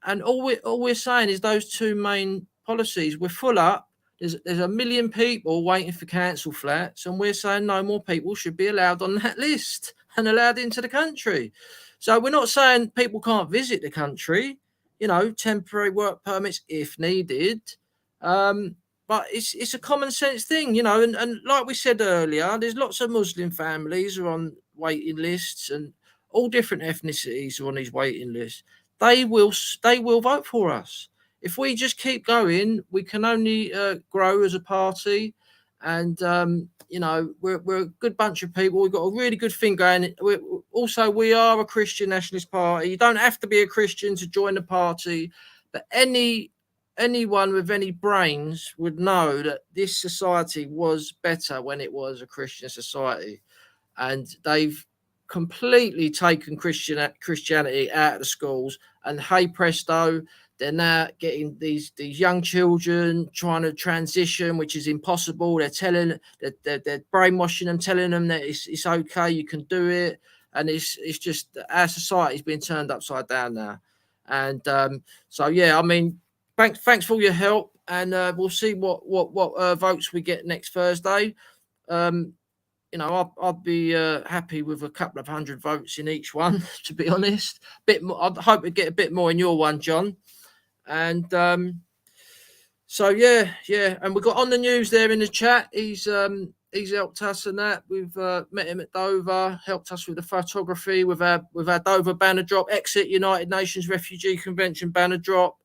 And all we're saying is those 2 main policies. We're full up. There's a million people waiting for council flats, and we're saying no more people should be allowed on that list and allowed into the country. So we're not saying people can't visit the country, you know, temporary work permits if needed. But it's a common sense thing, you know, and like we said earlier, there's lots of Muslim families who are on waiting lists, and all different ethnicities are on these waiting lists. They will vote for us. If we just keep going, we can only grow as a party. And, you know, we're a good bunch of people. We've got a really good thing going. We are a Christian nationalist party. You don't have to be a Christian to join the party. But anyone with any brains would know that this society was better when it was a Christian society. And they've completely taken Christianity out of the schools, and hey presto, they're now getting these young children trying to transition, which is impossible. They're brainwashing them, telling them that it's okay, you can do it, and it's just our society's been turned upside down now. And so yeah, I mean, thanks for all your help, and we'll see what votes we get next Thursday. You know, I'd be happy with a couple of 100 votes in each one, to be honest. Bit more, I'd hope to get a bit more in your one, John. And so yeah, and we got on the news there in the chat. He's helped us and that. We've met him at Dover, helped us with the photography with our Dover banner drop, exit United Nations Refugee Convention banner drop.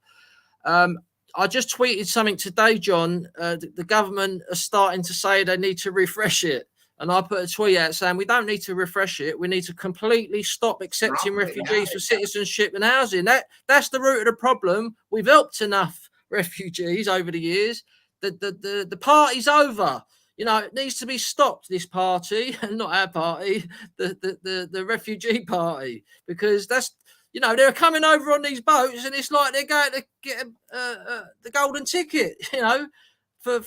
I just tweeted something today, John. The government are starting to say they need to refresh it. And I put a tweet out saying we don't need to refresh it. We need to completely stop accepting refugees for citizenship and housing. That's the root of the problem. We've helped enough refugees over the years. The party's over. You know, it needs to be stopped, this party, and not our party, the refugee party, because that's, you know, they're coming over on these boats, and it's like they're going to get the golden ticket, you know, for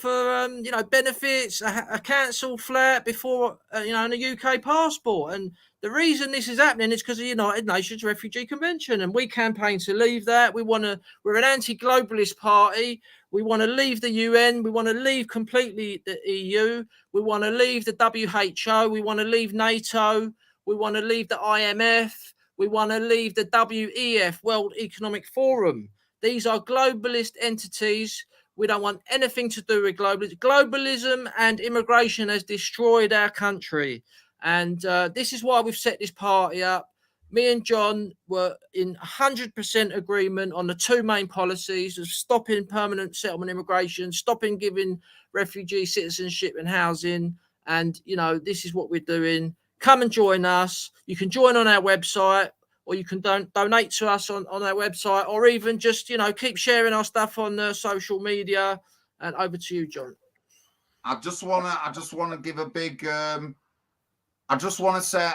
you know, benefits, a council flat before, you know, and a UK passport. And the reason this is happening is because of the United Nations Refugee Convention, and we campaign to leave that. We're an anti-globalist party. We want to leave the UN. We want to leave completely the EU. We want to leave the WHO. We want to leave NATO. We want to leave the IMF. We want to leave the WEF, World Economic Forum. These are globalist entities. We don't want anything to do with globalism. Globalism and immigration has destroyed our country. And this is why we've set this party up. Me and John were in 100% agreement on the 2 main policies of stopping permanent settlement immigration, stopping giving refugee citizenship and housing. And, you know, this is what we're doing. Come and join us. You can join on our website, or you can donate to us on our website, or even just, you know, keep sharing our stuff on social media. And over to you, John. I just wanna give a big I just want to say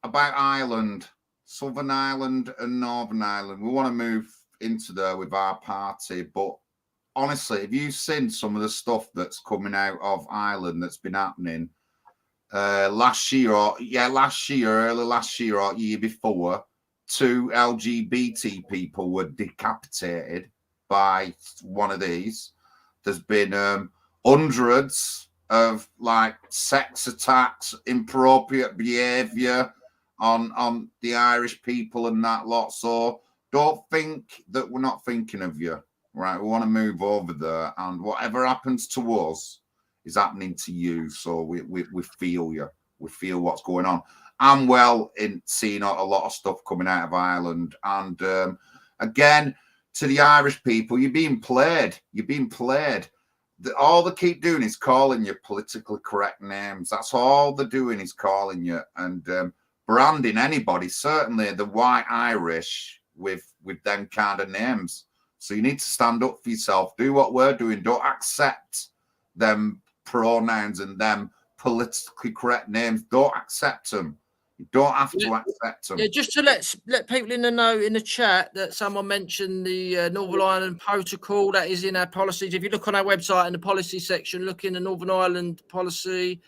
about Ireland, Southern Ireland and Northern Ireland. We want to move into there with our party, but honestly, have you seen some of the stuff that's coming out of Ireland that's been happening? Early last year or year before, 2 LGBT people were decapitated by one of these. There's been hundreds of like sex attacks, inappropriate behavior on the Irish people and that lot. So don't think that we're not thinking of you, right? We want to move over there, and whatever happens to us is happening to you. So we feel you. We feel what's going on. I'm well in seeing a lot of stuff coming out of Ireland, and again, to the Irish people, you're being played. You're being played. All they keep doing is calling you politically correct names. That's all they're doing is calling you and branding anybody, certainly the white Irish, with them kind of names. So you need to stand up for yourself. Do what we're doing. Don't accept them pronouns and them politically correct names. Don't accept them. You don't have to accept them. Yeah, just to let people in the know in the chat that someone mentioned the Northern Ireland Protocol that is in our policies. If you look on our website in the policy section, look in the Northern Ireland policy.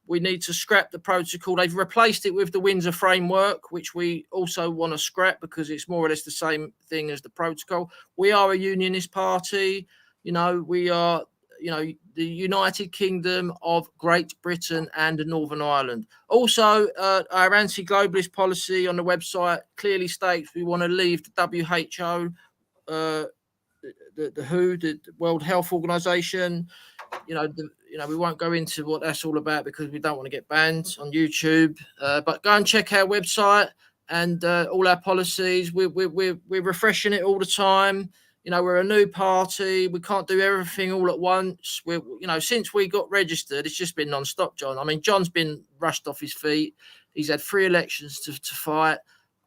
We need to scrap the protocol. They've replaced it with the Windsor Framework, which we also want to scrap because it's more or less the same thing as the protocol. We are a unionist party. You know, we are, you know, the United Kingdom of Great Britain and Northern Ireland. Also, our anti-globalist policy on the website clearly states we want to leave the WHO, the WHO, the World Health Organization. You know, we won't go into what that's all about because we don't want to get banned on YouTube. But go and check our website and all our policies. We're refreshing it all the time. You know, we're a new party. We can't do everything all at once. Since we got registered, it's just been non-stop, John. I mean, John's been rushed off his feet. He's had 3 elections to fight.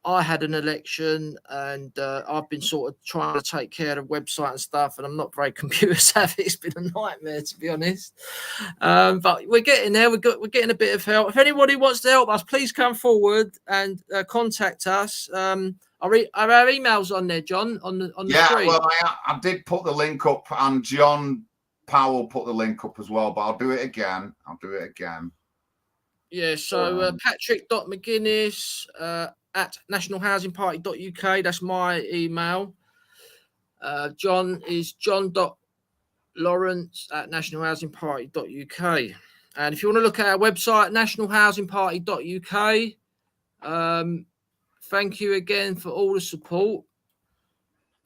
I had an election, and I've been sort of trying to take care of the website and stuff, and I'm not very computer savvy. It's been a nightmare, to be honest. But we're getting there. We're getting a bit of help. If anybody wants to help us, please come forward and contact us. Are our emails on there, John, on the screen? Well, I did put the link up, and John Powell put the link up as well, but I'll do it again. Yeah, so patrick.mcginnis at nationalhousingparty.uk. That's my email. John is john.lawwrence at nationalhousingparty.uk. And if you want to look at our website, nationalhousingparty.uk, thank you again for all the support.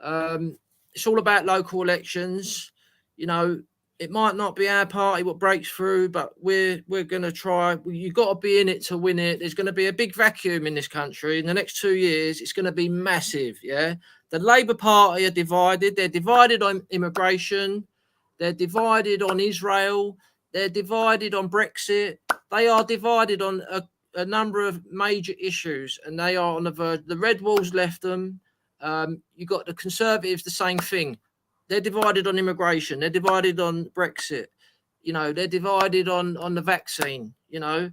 It's all about local elections. You know, it might not be our party what breaks through, but we're going to try. You've got to be in it to win it. There's going to be a big vacuum in this country. In the next 2 years, it's going to be massive, yeah? The Labour Party are divided. They're divided on immigration. They're divided on Israel. They're divided on Brexit. They are divided on a number of major issues, and they are on the verge. The Red Walls left them. You got the Conservatives, the same thing. They're divided on immigration. They're divided on Brexit. You know, they're divided on the vaccine. You know,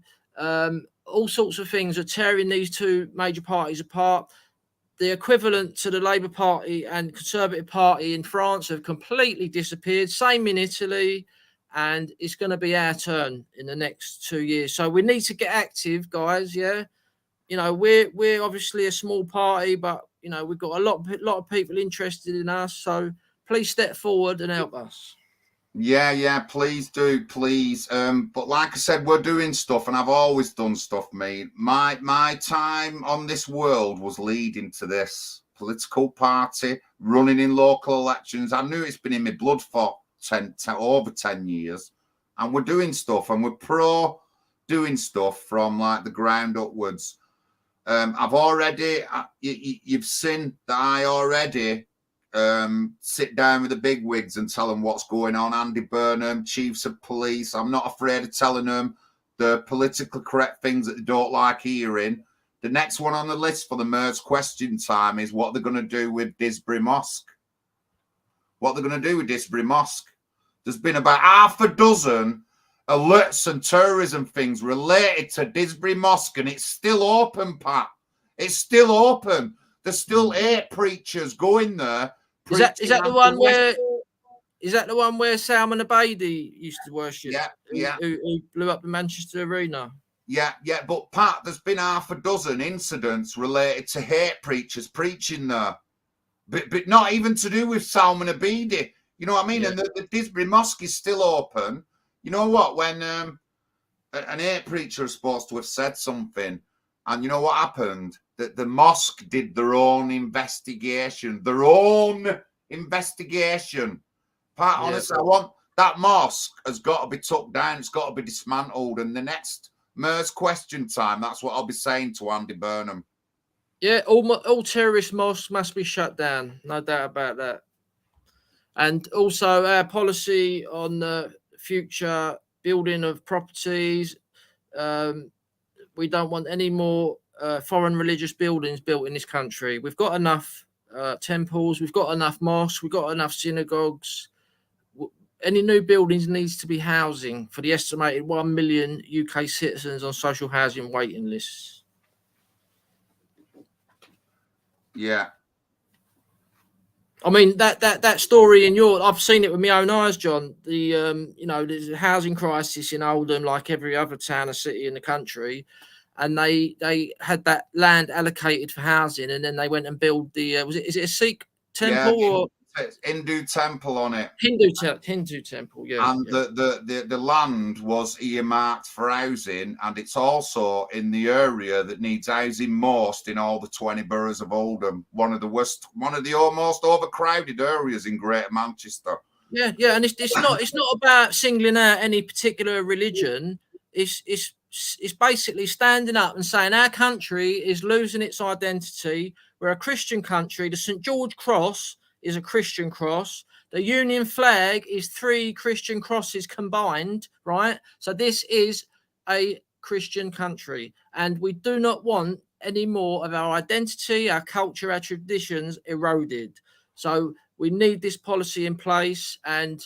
all sorts of things are tearing these 2 major parties apart. The equivalent to the Labour Party and Conservative Party in France have completely disappeared. Same in Italy. And it's going to be our turn in the next 2 years. So we need to get active, guys. Yeah. You know, we're obviously a small party, but, you know, we've got a lot of people interested in us. So please step forward and help us. Yeah, please do, please. But like I said, we're doing stuff, and I've always done stuff, mate. My time on this world was leading to this political party, running in local elections. I knew it's been in my blood for over 10 years, and we're doing stuff, and we're pro doing stuff from like the ground upwards. I've already, you've seen that I already sit down with the big wigs and tell them what's going on. Andy Burnham, chiefs of police. I'm not afraid of telling them the politically correct things that they don't like hearing. The next one on the list for the Mayor's question time is what they're going to do with Disbury Mosque. What they're going to do with Disbury Mosque. There's been about half a dozen alerts and tourism things related to Disbury Mosque, and it's still open, Pat. It's still open. There's still 8 preachers going there. Is that the one where? Is that the one where Salman Abedi used to worship? Yeah. Who blew up the Manchester Arena? Yeah. But Pat, there's been half a dozen incidents related to hate preachers preaching there, but not even to do with Salman Abedi. You know what I mean? Yeah. And the Disbury Mosque is still open. You know what? When an hate preacher is supposed to have said something, and you know what happened? That the mosque did their own investigation, their own investigation. Honestly, I want that mosque has got to be took down. It's got to be dismantled. And the next MERS question time, that's what I'll be saying to Andy Burnham. Yeah, all terrorist mosques must be shut down. No doubt about that. And also our policy on the future building of properties. We don't want any more foreign religious buildings built in this country. We've got enough temples. We've got enough mosques. We've got enough synagogues. Any new buildings needs to be housing for the estimated 1 million UK citizens on social housing waiting lists. Yeah. I mean that story in I've seen it with my own eyes, John. There's a housing crisis in Oldham, like every other town or city in the country, and they had that land allocated for housing, and then they went and built is it a Sikh temple or Hindu temple on it? Hindu temple, yeah. And the land was earmarked for housing, and it's also in the area that needs housing most in all the 20 boroughs of Oldham. One of the almost overcrowded areas in Greater Manchester. Yeah, and it's not about singling out any particular religion. It's basically standing up and saying our country is losing its identity. We're a Christian country. The St. George Cross is a Christian cross. The Union flag is 3 Christian crosses combined, right? So this is a Christian country, and we do not want any more of our identity, our culture, our traditions eroded. So we need this policy in place, and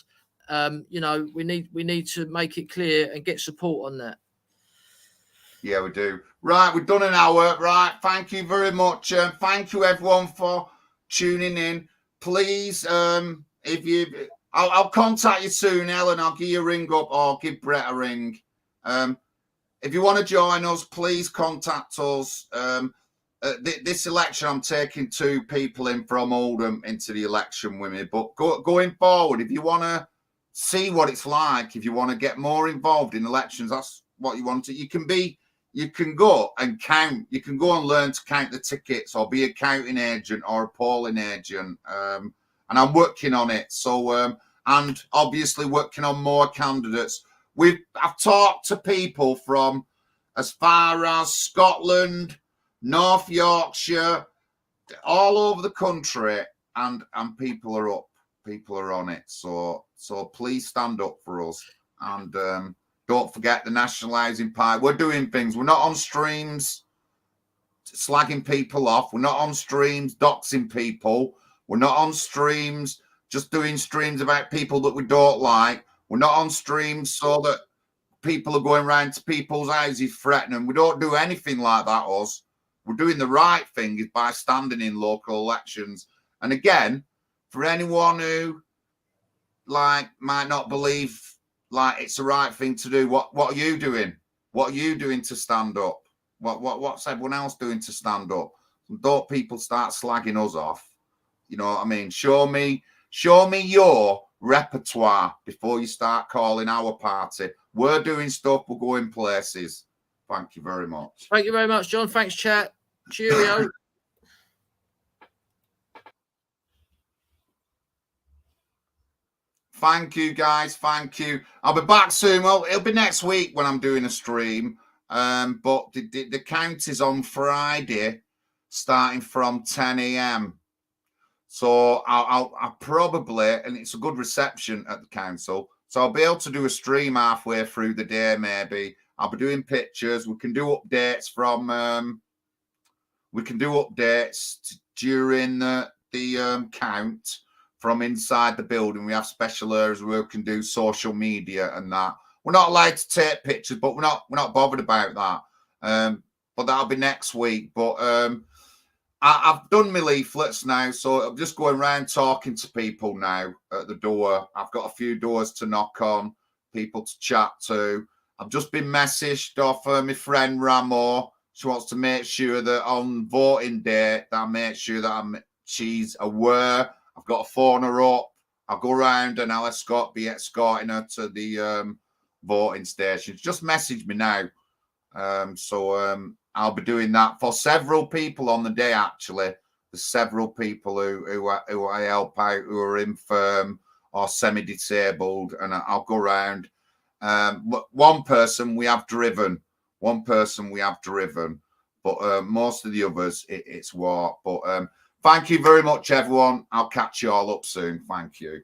we need to make it clear and get support on that. Yeah, we do. Right, we've done an hour. Right, thank you very much. Thank you everyone for tuning in. Please, I'll contact you soon, Ellen. I'll give you a ring up or give Brett a ring. If you want to join us, please contact us. This election, I'm taking 2 people in from Oldham into the election with me. But going forward, if you want to see what it's like, if you want to get more involved in elections, that's what you want to. You can go and count. You can go and learn to count the tickets or be a counting agent or a polling agent. And I'm working on it. So, and obviously working on more candidates. I've talked to people from as far as Scotland, North Yorkshire, all over the country, and people are up. People are on it. So please stand up for us. And don't forget the National Housing Party. We're doing things. We're not on streams slagging people off. We're not on streams doxing people. We're not on streams just doing streams about people that we don't like. We're not on streams so that people are going around to people's houses threatening them. We don't do anything like that, us. We're doing the right thing by standing in local elections. And again, for anyone who might not believe it's the right thing to do, what are you doing? What are you doing to stand up? What's everyone else doing to stand up? Don't people start slagging us off. You know what I mean? Show me your repertoire before you start calling our party. We're doing stuff. We're going places. Thank you very much. Thank you very much, John. Thanks, chat. Cheerio. Thank you, guys. Thank you. I'll be back soon. Well, it'll be next week when I'm doing a stream. But the count is on Friday, starting from 10 a.m. So I'll probably, and it's a good reception at the council, so I'll be able to do a stream halfway through the day, maybe. I'll be doing pictures. We can do updates during the count from inside the building. We have special areas where we can do social media and that. We're not allowed to take pictures, but we're not bothered about that. But that'll be next week. But I've done my leaflets now, so I'm just going around talking to people now at the door. I've got a few doors to knock on, people to chat to. I've just been messaged off my friend Ramo. She wants to make sure that on voting day, that I make sure that she's aware. I've got to phone her up. I'll go around and I'll be escorting her to the voting stations. Just message me now. So I'll be doing that for several people on the day, actually. There's several people who I help out who are infirm or semi-disabled, and I'll go around. One person we have driven, but most of the others it's walk. But thank you very much, everyone. I'll catch you all up soon. Thank you.